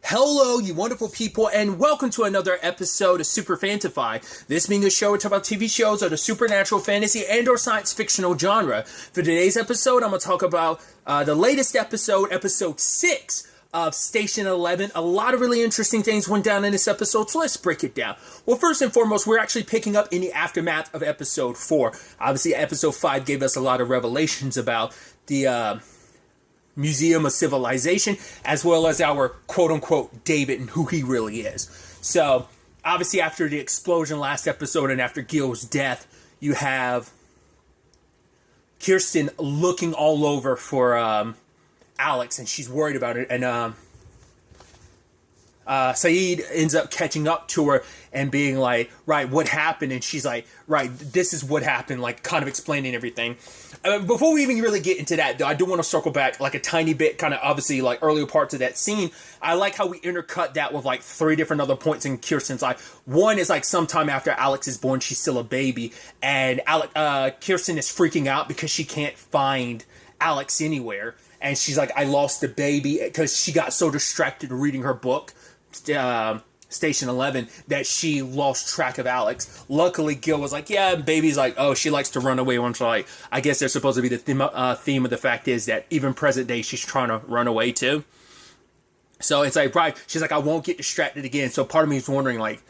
Hello, you wonderful people, and welcome to another episode of Super-Fanta-Fi. This being a show we talk about TV shows of the supernatural, fantasy, and or science fictional genre. For today's episode, I'm going to talk about the latest episode, episode 6 of Station 11. A lot of really interesting things went down in this episode, so let's break it down. Well, first and foremost, we're actually picking up in the aftermath of episode 4. Obviously, episode 5 gave us a lot of revelations about the Museum of Civilization, as well as our quote-unquote David and who he really is. So, obviously after the explosion last episode and after Gil's death, you have Kirsten looking all over for Alex, and she's worried about it, and Saeed ends up catching up to her and being like, right, what happened? And she's like, right, this is what happened, like kind of explaining everything. Before we even really get into that, though, I do want to circle back like a tiny bit, kind of obviously like earlier parts of that scene. I like how we intercut that with like 3 different other points in Kirsten's life. One is like sometime after Alex is born, she's still a baby, and Kirsten is freaking out because she can't find Alex anywhere. And she's like, I lost the baby, because she got so distracted reading her book, Station 11, that she lost track of Alex. Luckily, Gil was like, yeah, baby's like, oh, she likes to run away. Once, like, I guess they're supposed to be the theme of the fact is that even present day, she's trying to run away too. So it's like, right, she's like, I won't get distracted again. So part of me is wondering, like,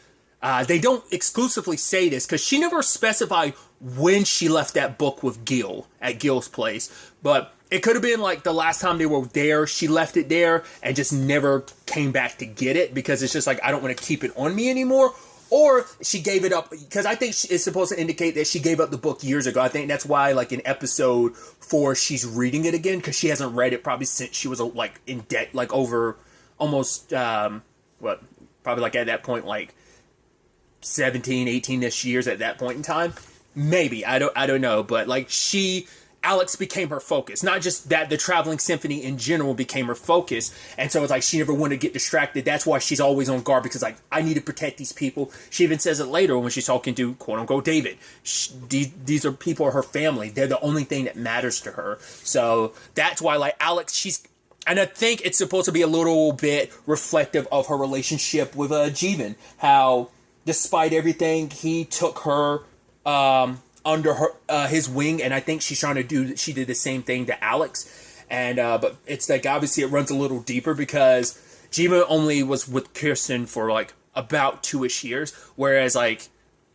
they don't exclusively say this, because she never specified when she left that book with Gil, at Gil's place. But it could have been like the last time they were there, she left it there and just never came back to get it, because it's just like, I don't want to keep it on me anymore. Or she gave it up, because I think it's supposed to indicate that she gave up the book years ago. I think that's why, like, in episode 4, she's reading it again, because she hasn't read it probably since she was, like, in debt, like, over almost, probably, like, at that point, like, 17, 18-ish years at that point in time. Maybe. I don't know. But, like, Alex became her focus. Not just that, the Traveling Symphony in general became her focus. And so it's like she never wanted to get distracted. That's why she's always on guard, because like, I need to protect these people. She even says it later when she's talking to quote-unquote David. These are people, her family. They're the only thing that matters to her. So that's why, like, Alex, and I think it's supposed to be a little bit reflective of her relationship with Jeevan. How, despite everything, he took her under his wing, and I think she did the same thing to Alex. And but it's like, obviously it runs a little deeper, because Jeevan only was with Kirsten for like about 2-ish years, whereas like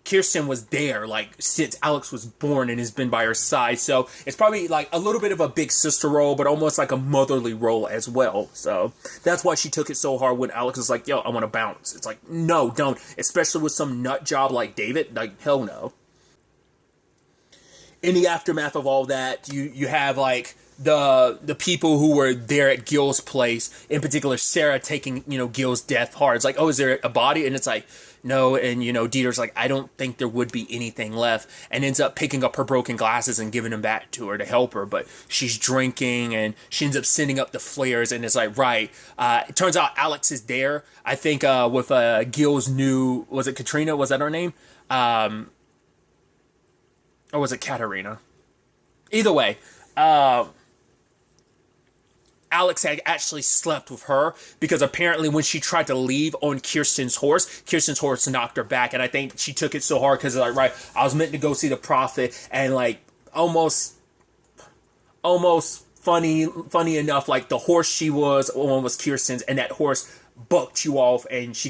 Kirsten was there like since Alex was born and has been by her side. So it's probably like a little bit of a big sister role, but almost like a motherly role as well. So that's why she took it so hard when Alex was like, yo, I want to bounce. It's like, no, don't. Especially with some nut job like David. Like, hell no. In the aftermath of all that, you have like the people who were there at Gil's place, in particular Sarah, taking, Gil's death hard. It's like, oh, is there a body? And it's like, no. And Dieter's like, I don't think there would be anything left, and ends up picking up her broken glasses and giving them back to her to help her. But she's drinking, and she ends up sending up the flares, and it's like, right, it turns out Alex is there, I think, with Gil's new, was it Katrina, was that her name? Or was it Katarina? Either way, Alex had actually slept with her, because apparently when she tried to leave on Kirsten's horse knocked her back. And I think she took it so hard because, like, right, I was meant to go see the prophet, and like almost funny enough, like the horse she was on was Kirsten's, and that horse bucked you off, and she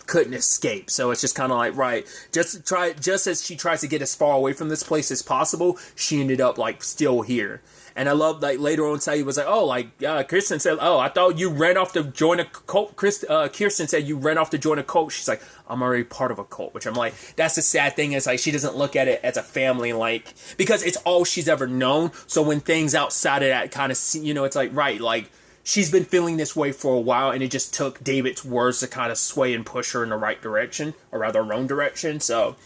couldn't escape. So it's just kind of like, right, just as she tries to get as far away from this place as possible, she ended up like still here. And I love, like, later on, Saeed was like, oh, like, Kirsten said, oh, I thought you ran off to join a cult. Kirsten said you ran off to join a cult. She's like, I'm already part of a cult, which I'm like, that's the sad thing, is like, she doesn't look at it as a family, like, because it's all she's ever known. So when things outside of that kind of, it's like, right, like, she's been feeling this way for a while, and it just took David's words to kind of sway and push her in the right direction, or rather, wrong direction. So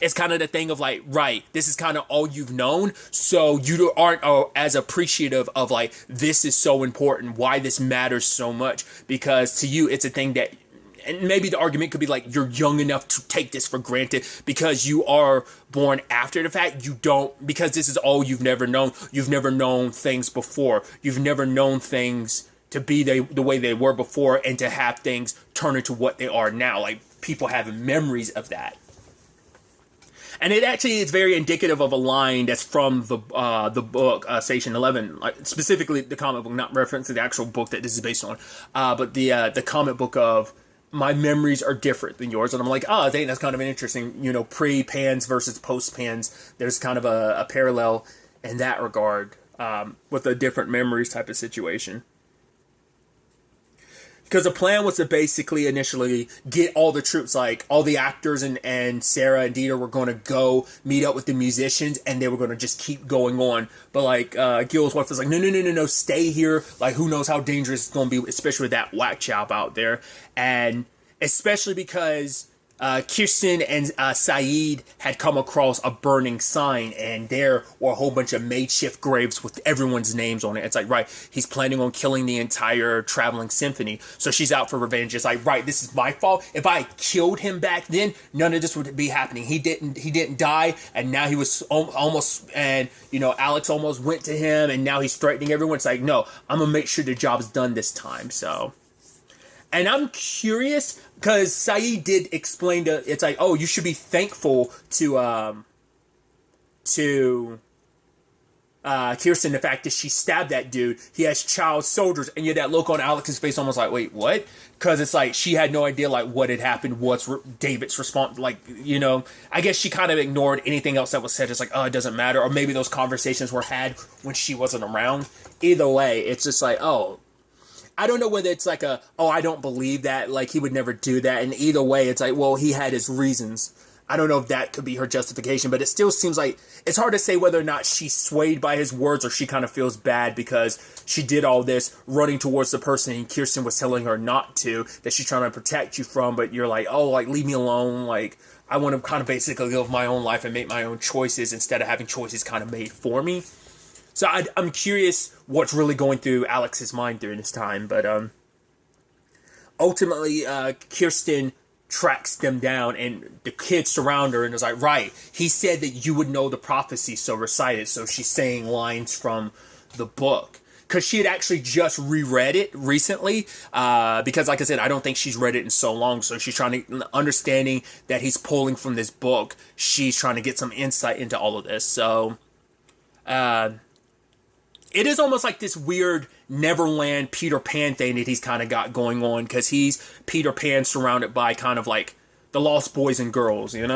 it's kind of the thing of like, right, this is kind of all you've known, so you aren't as appreciative of like, this is so important, why this matters so much, because to you, it's a thing that, and maybe the argument could be like, you're young enough to take this for granted because you are born after the fact. You don't, because this is all you've never known. You've never known things before. You've never known things to be the way they were before and to have things turn into what they are now. Like, people having memories of that. And it actually is very indicative of a line that's from the book, Station 11, specifically the comic book, not referencing the actual book that this is based on, but the comic book of, my memories are different than yours. And I'm like, I think that's kind of an interesting, pre-Pans versus post-Pans. There's kind of a parallel in that regard with a different memories type of situation. Because the plan was to basically initially get all the troops, like all the actors and Sarah and Dieter were going to go meet up with the musicians, and they were going to just keep going on. But like Gil's wife was like, no, stay here. Like, who knows how dangerous it's going to be, especially with that whack job out there. And especially because Kirsten and Saeed had come across a burning sign, and there were a whole bunch of makeshift graves with everyone's names on it. It's like, right, he's planning on killing the entire traveling symphony, so she's out for revenge. It's like, right, this is my fault. If I killed him back then, none of this would be happening. He didn't die, and now he was almost, and Alex almost went to him, and now he's threatening everyone. It's like, no, I'm gonna make sure the job's done this time. So, and I'm curious, because Saeed did explain it's like, oh, you should be thankful to Kirsten, the fact that she stabbed that dude. He has child soldiers, and yet that look on Alex's face almost like, wait, what? Because it's like, she had no idea, like, what had happened, what's David's response, like, I guess she kind of ignored anything else that was said. It's like, oh, it doesn't matter, or maybe those conversations were had when she wasn't around. Either way, it's just like, oh, I don't know whether it's like I don't believe that, like, he would never do that. And either way, it's like, well, he had his reasons. I don't know if that could be her justification, but it still seems like it's hard to say whether or not she's swayed by his words or she kind of feels bad because she did all this running towards the person and Kirsten was telling her not to, that she's trying to protect you from, but you're like, oh, like, leave me alone. Like, I want to kind of basically live my own life and make my own choices instead of having choices kind of made for me. So I'm curious what's really going through Alex's mind during this time. But ultimately, Kirsten tracks them down, and the kids surround her and is like, right, he said that you would know the prophecy, so recite it. So she's saying lines from the book. Because she had actually just reread it recently. Because, like I said, I don't think she's read it in so long. So she's trying to, understanding that he's pulling from this book, she's trying to get some insight into all of this. So, it is almost like this weird Neverland Peter Pan thing that he's kind of got going on, because he's Peter Pan surrounded by kind of like the lost boys and girls, It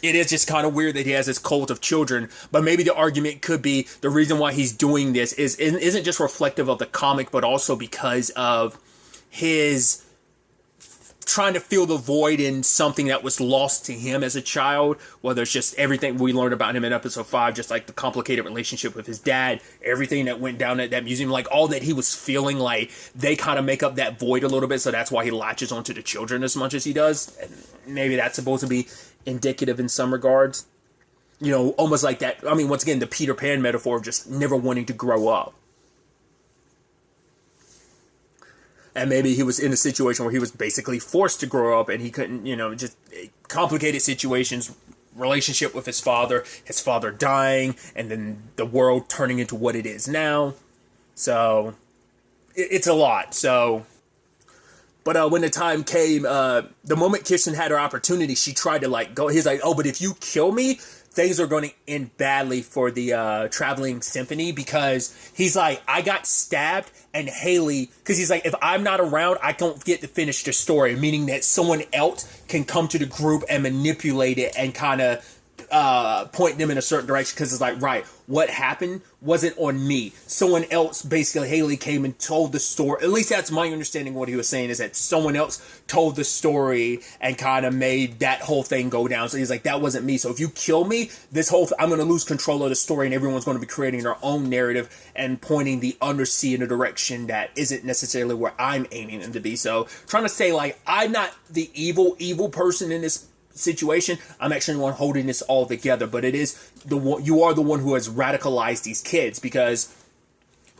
is just kind of weird that he has this cult of children, but maybe the argument could be the reason why he's doing this isn't just reflective of the comic, but also because of his trying to fill the void in something that was lost to him as a child, whether it's just everything we learned about him in episode 5, just like the complicated relationship with his dad, everything that went down at that museum, like all that he was feeling, like they kind of make up that void a little bit, so that's why he latches onto the children as much as he does. And maybe that's supposed to be indicative in some regards, almost like that. I mean, once again, the Peter Pan metaphor of just never wanting to grow up. And maybe he was in a situation where he was basically forced to grow up and he couldn't, just complicated situations, relationship with his father dying, and then the world turning into what it is now. So, it's a lot. So, but when the time came, the moment Kirsten had her opportunity, she tried to go. He's like, oh, but if you kill me, things are going to end badly for the traveling symphony, because he's like, I got stabbed, and Haley, because he's like, if I'm not around, I don't get to finish the story, meaning that someone else can come to the group and manipulate it and kind of point them in a certain direction, because it's like, right, what happened wasn't on me. Someone else, basically Haley, came and told the story. At least that's my understanding of what he was saying, is that someone else told the story and kind of made that whole thing go down. So he's like, that wasn't me. So if you kill me, I'm going to lose control of the story, and everyone's going to be creating their own narrative and pointing the Undersea in a direction that isn't necessarily where I'm aiming them to be. So trying to say, like, I'm not the evil person in this situation. I'm actually the one holding this all together, but it is you are the one who has radicalized these kids, because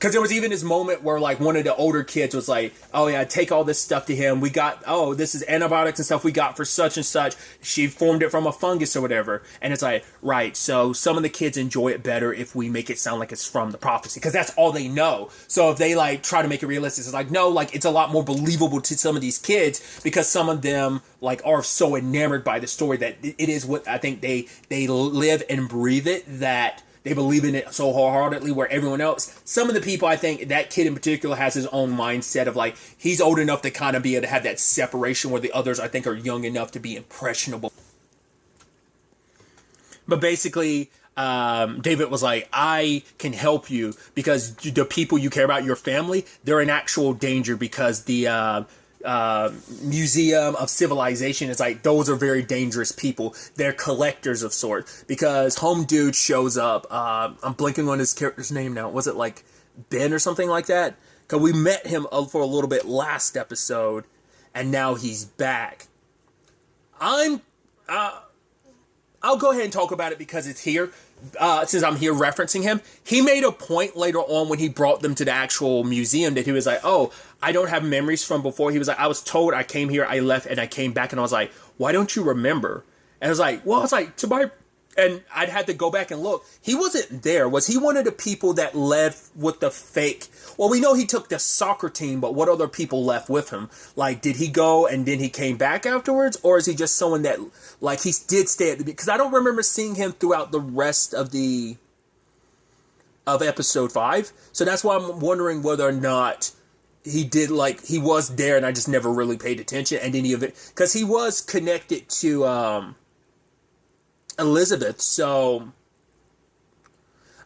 Because there was even this moment where, like, one of the older kids was like, oh, yeah, take all this stuff to him. We got, oh, this is antibiotics and stuff we got for such and such. She formed it from a fungus or whatever. And it's like, right, so some of the kids enjoy it better if we make it sound like it's from the prophecy. Because that's all they know. So if they, like, try to make it realistic, it's like, no, like, it's a lot more believable to some of these kids because some of them, like, are so enamored by the story that it is what I think they live and breathe it, that they believe in it so wholeheartedly, where everyone else, some of the people, I think that kid in particular has his own mindset of, like, he's old enough to kind of be able to have that separation, where the others, I think, are young enough to be impressionable. But basically, David was like, I can help you because the people you care about, your family, they're in actual danger because the Museum of Civilization is like, those are very dangerous people. They're collectors of sorts, because Home Dude shows up. I'm blanking on his character's name now. Was it like Ben or something like that? Because we met him for a little bit last episode, and now he's back. I'll go ahead and talk about it because it's here. Since I'm here referencing him, he made a point later on when he brought them to the actual museum that he was like, oh, I don't have memories from before. He was like, I was told I came here, I left, and I came back, and I was like, why don't you remember? And I was like, well, it's like, to my... And I'd had to go back and look. He wasn't there. Was he one of the people that led with the fake... Well, we know he took the soccer team, but what other people left with him? Like, did he go and then he came back afterwards? Or is he just someone that, like, he did stay at the... Because I don't remember seeing him throughout the rest of episode 5. So that's why I'm wondering whether or not he did, like, he was there and I just never really paid attention. And any of it... Because he was connected to... Elizabeth, so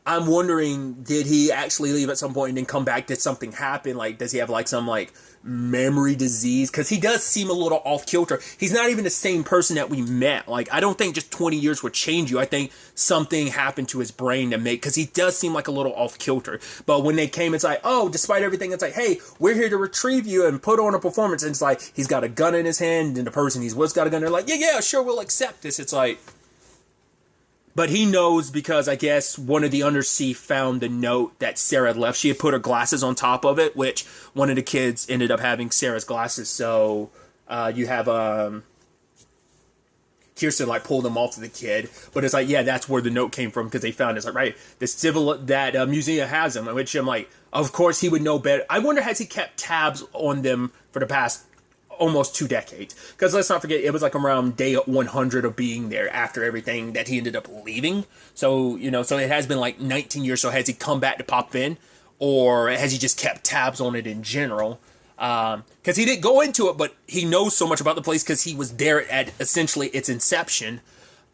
I'm wondering, did he actually leave at some point and then come back? Did something happen? Like, does he have like some like memory disease? Because he does seem a little off kilter. He's not even the same person that we met. Like, I don't think just 20 years would change you. I think something happened to his brain to make, because he does seem like a little off kilter. But when they came, it's like, oh, despite everything, it's like, hey, we're here to retrieve you and put on a performance. And it's like, he's got a gun in his hand, and the person he's with got a gun. They're like, yeah, sure, we'll accept this. It's like... But he knows because I guess one of the Undersea found the note that Sarah had left. She had put her glasses on top of it, which one of the kids ended up having Sarah's glasses. So you have Kirsten like pulled them off of the kid. But it's like, yeah, that's where the note came from, because they found it. It's like, right, that museum has them, which I'm like, of course he would know better. I wonder, has he kept tabs on them for the past almost 2 decades? Because let's not forget, it was like around day 100 of being there after everything that he ended up leaving. So, you know, so it has been like 19 years. So has he come back to pop in, or has he just kept tabs on it in general? Because he didn't go into it, but he knows so much about the place because he was there at essentially its inception.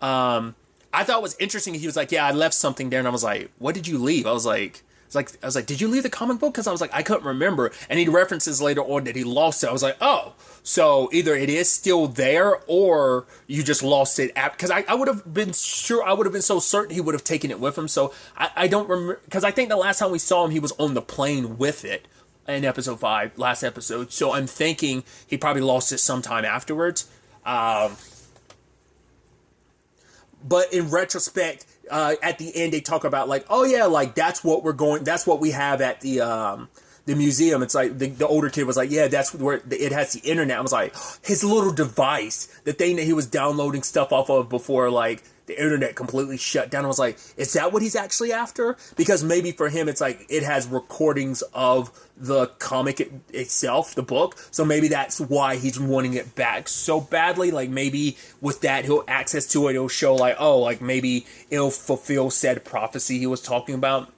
I thought it was interesting. He was like, yeah, I left something there. And I was like, what did you leave? I was like, did you leave the comic book? Because I was like, I couldn't remember. And he references later on that he lost it. I was like, oh, so either it is still there or you just lost it. Because I would have been sure, I would have been so certain he would have taken it with him. So I don't remember, because I think the last time we saw him, he was on the plane with it in episode 5, last episode. So I'm thinking he probably lost it sometime afterwards. But in retrospect, at the end, they talk about like, oh yeah, like that's what we have at the museum. It's like the older kid was like, yeah, that's where it has the internet. I was like, his little device, the thing that he was downloading stuff off of before like the internet completely shut down. I was like, is that what he's actually after? Because maybe for him, it's like it has recordings of the comic itself, the book. So maybe that's why he's wanting it back so badly. Like maybe with that, he'll access to it. It'll show like, oh, like maybe it'll fulfill said prophecy he was talking about.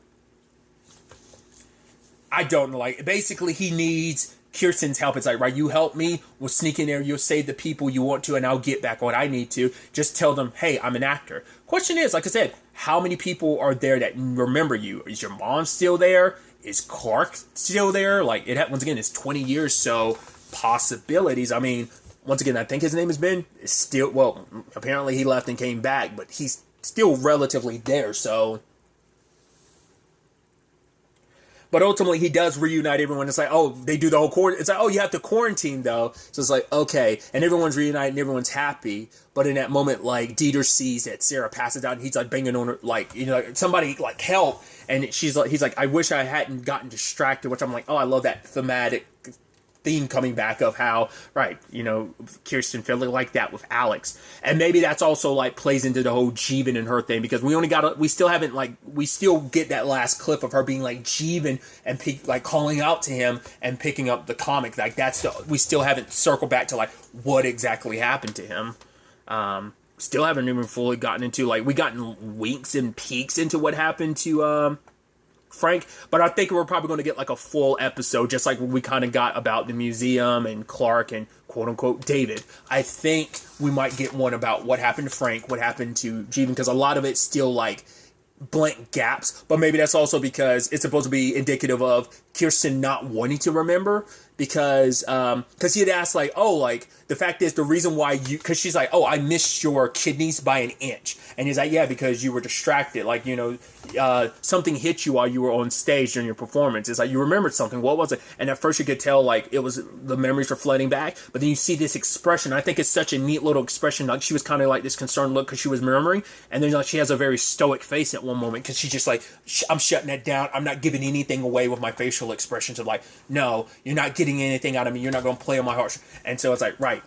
I don't know. Like basically he needs Kirsten's help. It's like, right, you help me, we'll sneak in there, you'll save the people you want to, and I'll get back what I need to. Just tell them, hey, I'm an actor. Question is, like I said, how many people are there that remember you? Is your mom still there? Is Clark still there? Like, once again, it's 20 years, so possibilities. I mean, once again, I think his name is Ben. It's still, well, apparently he left and came back, but he's still relatively there, so... But ultimately, he does reunite everyone. It's like, oh, they do the whole quarantine. It's like, oh, you have to quarantine, though. So it's like, okay. And everyone's reunited and everyone's happy. But in that moment, like, Dieter sees that Sarah passes out and he's like banging on her, like, you know, like, somebody, like, help. And he's like, I wish I hadn't gotten distracted, which I'm like, oh, I love that thematic theme coming back of how, right, Kirsten feeling like that with Alex. And maybe that's also like plays into the whole Jeevan and her thing, because we still get that last clip of her being like Jeevan and like calling out to him and picking up the comic. Like we still haven't circled back to like what exactly happened to him. Still haven't even fully gotten into, like, we gotten winks and peeks into what happened to Frank, but I think we're probably going to get like a full episode, just like we kind of got about the museum and Clark and quote unquote David. I think we might get one about what happened to Frank, what happened to Jeevan, because a lot of it's still like blank gaps, but maybe that's also because it's supposed to be indicative of Kirsten not wanting to remember, because he had asked like, oh, like the fact is the reason why because she's like, oh, I missed your kidneys by an inch, and he's like, yeah, because you were distracted, like, something hit you while you were on stage during your performance. It's like you remembered something. What was it? And at first you could tell like it was the memories were flooding back, but then you see this expression. I think it's such a neat little expression. Like she was kind of like this concerned look because she was remembering, and then like she has a very stoic face at one moment because she's just like, I'm shutting that down. I'm not giving anything away with my facial expressions of like, no, you're not getting anything out of me. You're not going to play on my heart. And so it's like, right.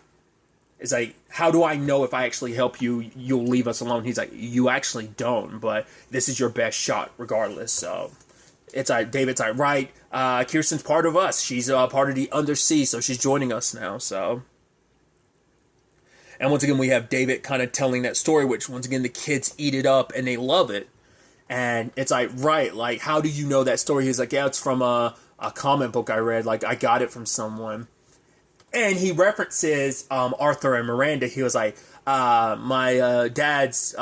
It's like, how do I know if I actually help you, you'll leave us alone? He's like, you actually don't, but this is your best shot regardless. So it's like, David's like, right, Kirsten's part of us. She's part of the Undersea, so she's joining us now. So, and once again, we have David kind of telling that story, which once again, the kids eat it up and they love it. And it's like, right, like, how do you know that story? He's like, yeah, it's from a comic book I read. Like, I got it from someone. And he references Arthur and Miranda. He was like, my dad's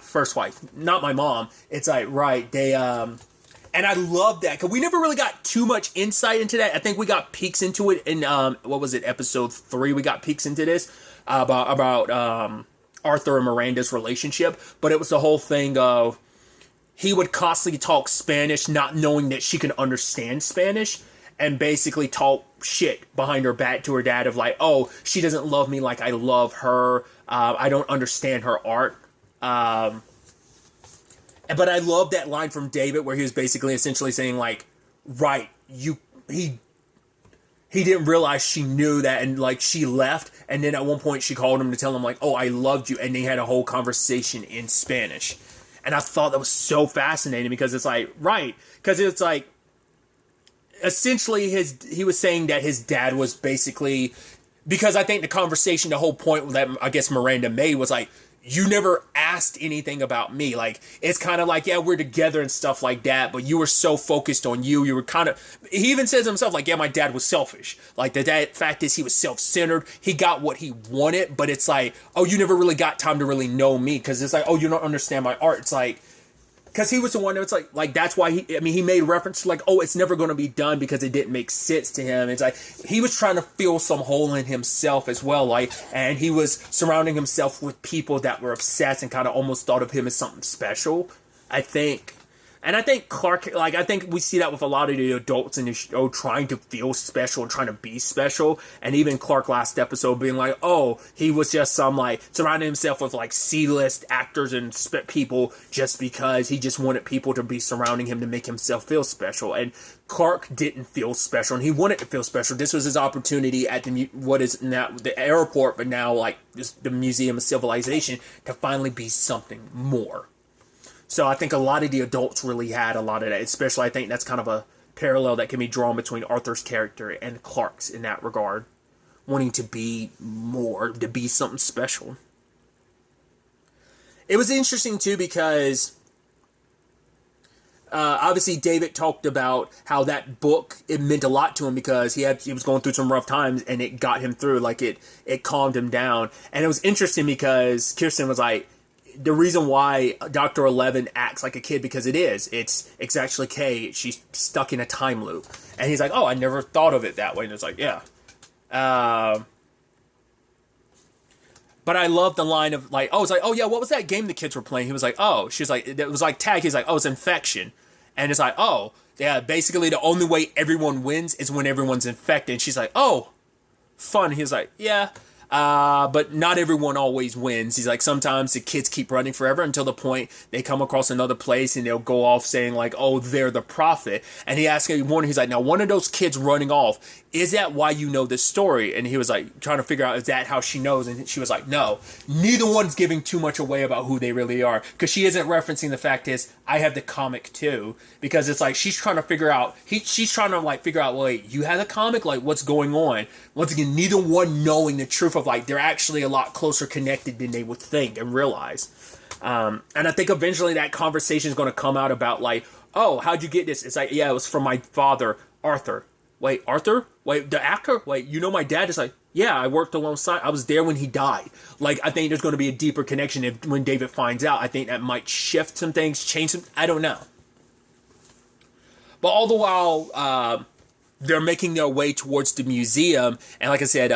first wife, not my mom. It's like, right, they, and I love that, because we never really got too much insight into that. I think we got peeks into it in, episode 3, we got peeks into this, about Arthur and Miranda's relationship, but it was the whole thing of, he would constantly talk Spanish, not knowing that she can understand Spanish, and basically talk shit behind her back to her dad of like, oh, she doesn't love me like I love her. I don't understand her art. But I love that line from David where he was basically essentially saying like, right, he didn't realize she knew that, and like she left, and then at one point she called him to tell him like, oh, I loved you, and they had a whole conversation in Spanish. And I thought that was so fascinating, because it's like, right, because it's like, essentially he was saying that his dad was basically, because I think the conversation, the whole point that I guess Miranda made was like, you never asked anything about me. Like, it's kind of like, yeah, we're together and stuff like that, but you were so focused on you. You were kind of, he even says himself, like, yeah, my dad was selfish. Like, fact is he was self-centered. He got what he wanted, but it's like, oh, you never really got time to really know me, because it's like, oh, you don't understand my art. It's like, because he was the one that's like that's why he made reference to like, oh, it's never going to be done because it didn't make sense to him. It's like he was trying to fill some hole in himself as well, like, and he was surrounding himself with people that were obsessed and kind of almost thought of him as something special, I think. And I think Clark, like, I think we see that with a lot of the adults in the show trying to feel special, trying to be special. And even Clark last episode being like, oh, he was just some, like, surrounding himself with, like, C-list actors and people just because he just wanted people to be surrounding him to make himself feel special. And Clark didn't feel special, and he wanted to feel special. This was his opportunity at what is now the airport, but now, like, the Museum of Civilization, to finally be something more. So I think a lot of the adults really had a lot of that, especially I think that's kind of a parallel that can be drawn between Arthur's character and Clark's in that regard, wanting to be more, to be something special. It was interesting too because obviously David talked about how that book, it meant a lot to him because he was going through some rough times and it got him through, like it calmed him down. And it was interesting because Kirsten was like, the reason why Dr. 11 acts like a kid, because it's actually Kay. She's stuck in a time loop. And he's like, oh, I never thought of it that way. And it's like, yeah. But I love the line of like, oh, it's like, oh yeah, what was that game the kids were playing? He was like, oh, she's like, it was like tag. He's like, oh, it's infection. And it's like, oh, yeah, basically the only way everyone wins is when everyone's infected. And she's like, oh, fun. He's like, yeah. But not everyone always wins. He's like, sometimes the kids keep running forever until the point they come across another place and they'll go off saying like, oh, they're the prophet. And he asked everyone, he's like, now one of those kids running off, is that why you know this story? And he was like, trying to figure out, is that how she knows? And she was like, no, neither one's giving too much away about who they really are. Because she isn't referencing the fact is, I have the comic too. Because it's like, she's trying to figure out, she's trying to like figure out, wait, you have a comic? Like, what's going on? Once again, neither one knowing the truth of like, they're actually a lot closer connected than they would think and realize. And I think eventually that conversation is going to come out about like, oh, how'd you get this? It's like, yeah, it was from my father, Arthur. Wait, Arthur? Wait, the actor? Wait, you know my dad? It's like, yeah, I worked alongside. I was there when he died. Like, I think there's going to be a deeper connection when David finds out. I think that might shift some things, change some. I don't know. But all the while, they're making their way towards the museum. And like I said,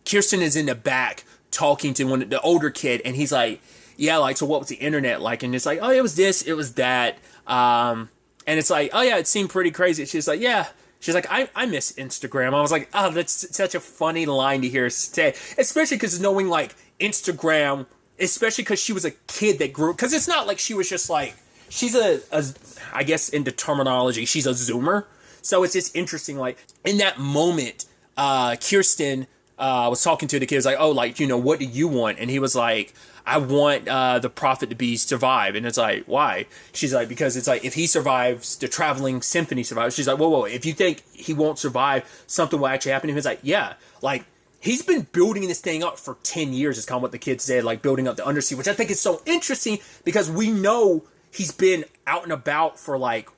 Kirsten is in the back talking to the older kid. And he's like, yeah, like, so what was the internet like? And it's like, oh, it was this, it was that. And it's like, oh yeah, it seemed pretty crazy. She's like, yeah. She's like, I miss Instagram. I was like, oh, that's such a funny line to hear say. Especially because knowing like Instagram, especially because she was a kid that grew, because it's not like she was just like, she's I guess in the terminology, she's a Zoomer. So it's just interesting, like in that moment, Kirsten was talking to the kid, was like, oh, like, you know, what do you want? And he was like, I want the prophet to be survive. And it's like, why? She's like, because it's like, if he survives, the traveling symphony survives. She's like, whoa, if you think he won't survive, something will actually happen to him. He's like, yeah, like, he's been building this thing up for 10 years, is kind of what the kid said, like building up the Undersea, which I think is so interesting because we know he's been out and about for like,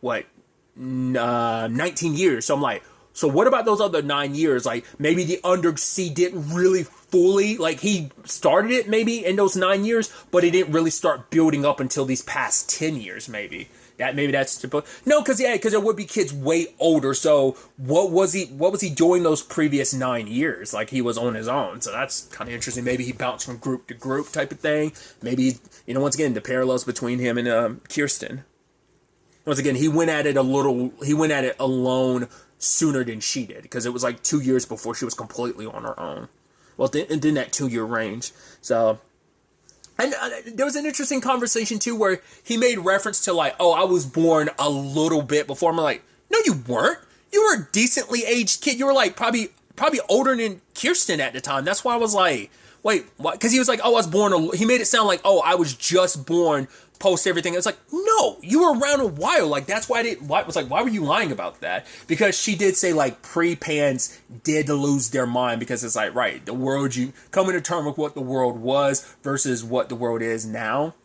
19 years. So I'm like, so what about those other 9 years? Like, maybe the Undersea didn't really fully, like, he started it maybe in those 9 years, but it didn't really start building up until these past 10 years, maybe. That's no, because there would be kids way older. So what was he doing those previous 9 years? Like, he was on his own. So that's kind of interesting. Maybe he bounced from group to group type of thing. Maybe, you know, once again, the parallels between him and Kirsten. Once again, he went at it alone sooner than she did, because it was like 2 years before she was completely on her own. Well, in that 2 year range. So, and there was an interesting conversation too, where he made reference to like, oh, I was born a little bit before. I'm like, no, you weren't. You were a decently aged kid. You were like probably older than Kirsten at the time. That's why I was like, wait, what? Because he was like, oh, I was born. He made it sound like, oh, I was just born post everything. It's like, no, you were around a while. Like, that's why why were you lying about that? Because she did say like pre-pans did lose their mind, because it's like, right, the world, you coming to terms with what the world was versus what the world is now.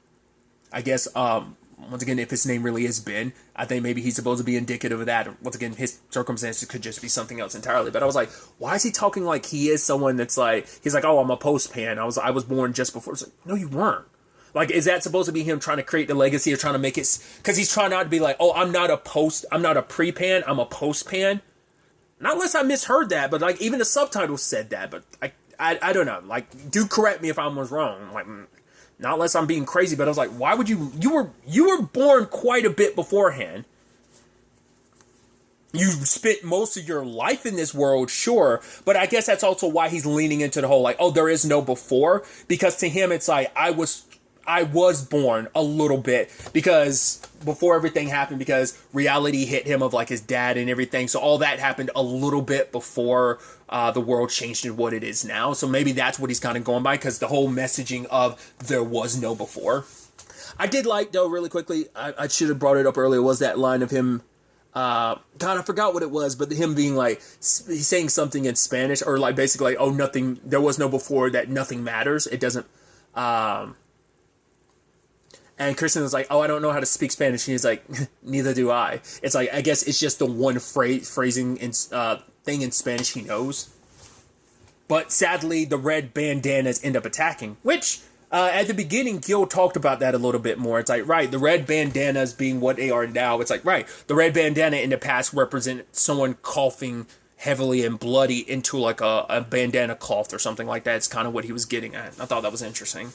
I guess, once again, if his name really is Ben, I think maybe he's supposed to be indicative of that. Once again, his circumstances could just be something else entirely. But I was like, why is he talking like he is someone that's like, he's like, oh, I'm a post-pan. I was born just before. It's like, no, you weren't. Like, is that supposed to be him trying to create the legacy or trying to make it? Because he's trying not to be like, oh, I'm not a pre-pan, I'm a post-pan. Not unless I misheard that, but like even the subtitles said that. But I don't know. Like, do correct me if I was wrong. Like, not unless I'm being crazy, but I was like, why would you were born quite a bit beforehand. You spent most of your life in this world, sure, but I guess that's also why he's leaning into the whole, like, oh, there is no before, because to him it's like, I was born a little bit, because before everything happened, because reality hit him of like his dad and everything, so all that happened a little bit before the world changed to what it is now. So maybe that's what he's kind of going by, because the whole messaging of there was no before. I did like, though, really quickly, I should have brought it up earlier, was that line of him, God, I forgot what it was, but him being like, he's saying something in Spanish, or like basically, oh, nothing, there was no before, that nothing matters, it doesn't, and Kirsten was like, oh, I don't know how to speak Spanish. And he's like, neither do I. It's like, I guess it's just the one phrasing and thing in Spanish he knows. But sadly, the red bandanas end up attacking, which at the beginning, Gil talked about that a little bit more. It's like, right, the red bandanas being what they are now. It's like, right, the red bandana in the past represented someone coughing heavily and bloody into like a bandana cloth or something like that. It's kind of what he was getting at. I thought that was interesting.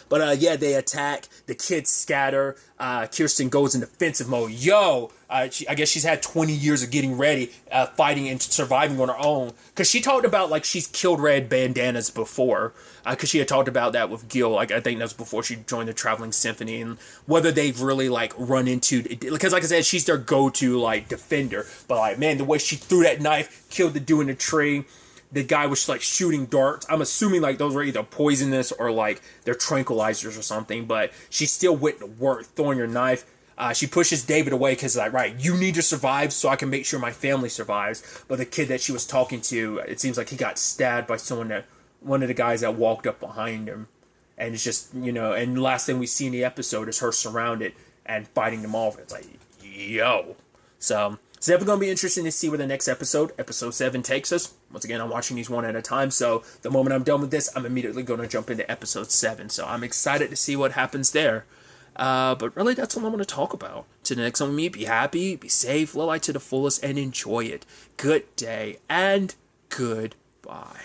But yeah, they attack. The kids scatter. Kirsten goes in defensive mode. I guess she's had 20 years of getting ready, fighting and surviving on her own. Because she talked about, like, she's killed red bandanas before. Because she had talked about that with Gil. Like, I think that was before she joined the Traveling Symphony. And whether they've really, like, run into... Because, like I said, she's their go-to, like, defender. But, like, man, the way she threw that knife, killed the dude in the tree... The guy was like shooting darts. I'm assuming like those were either poisonous or like they're tranquilizers or something. But she still went to work throwing her knife. She pushes David away because like, right, you need to survive so I can make sure my family survives. But the kid that she was talking to, it seems like he got stabbed by one of the guys that walked up behind him. And it's just, and the last thing we see in the episode is her surrounded and fighting them off. It's like, yo. So it's definitely going to be interesting to see where the next episode 7, takes us. Once again, I'm watching these one at a time, so the moment I'm done with this, I'm immediately going to jump into episode 7. So I'm excited to see what happens there. But really, that's all I'm going to talk about. Till the next one we meet, be happy, be safe, live life to the fullest, and enjoy it. Good day, and goodbye.